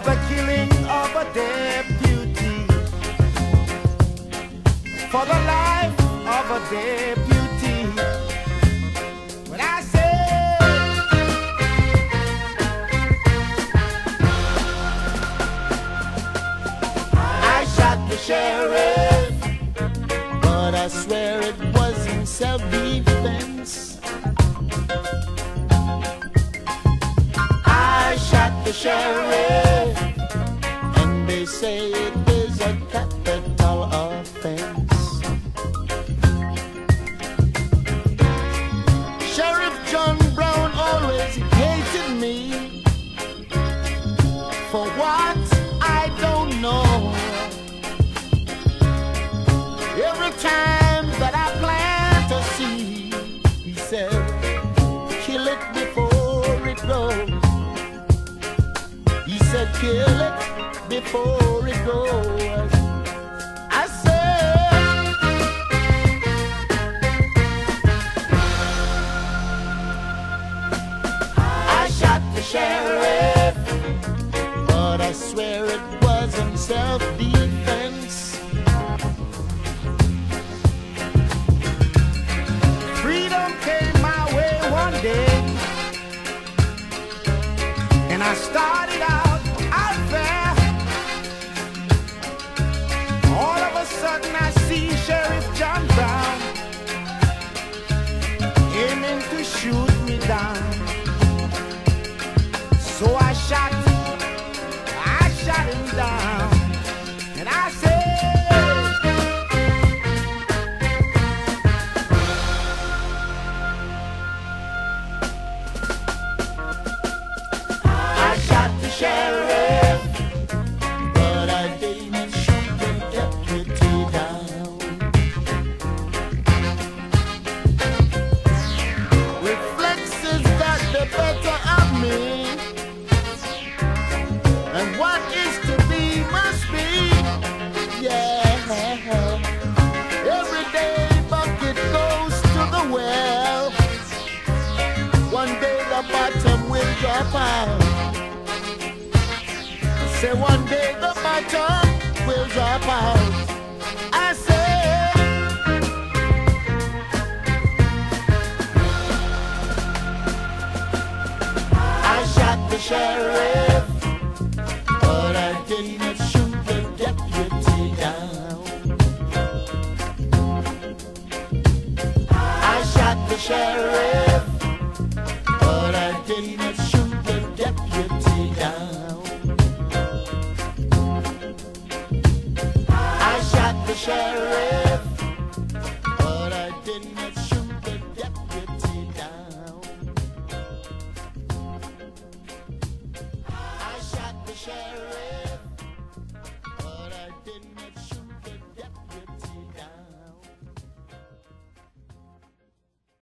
for the killing of a deputy, for the life of a deputy. When I say I shot the sheriff, but I swear it was in self-defense. I shot the sheriff, and they say it is a capital offense. Sheriff John Brown always hated me for what I don't know. Every time that I plant a seed, he said, kill it before it grows. He said, kill it before it grows. I said, I shot the sheriff, but I swear it was in self-defense. Freedom came my way one day, and I started out there. All of a sudden I see Sheriff John Brown aiming to shoot me down. So I shot him down, and I said, I shot the sheriff, but I didn't shoot the deputy down. Reflexes got the better of me, and what is to be must be. Yeah. Every day bucket goes to the well. One day the bottom will drop out. Say one day the bottom will drop out. I say, I shot the sheriff, but I didn't shoot the deputy down. I shot the sheriff, but I didn't shoot the deputy down. I shot the sheriff.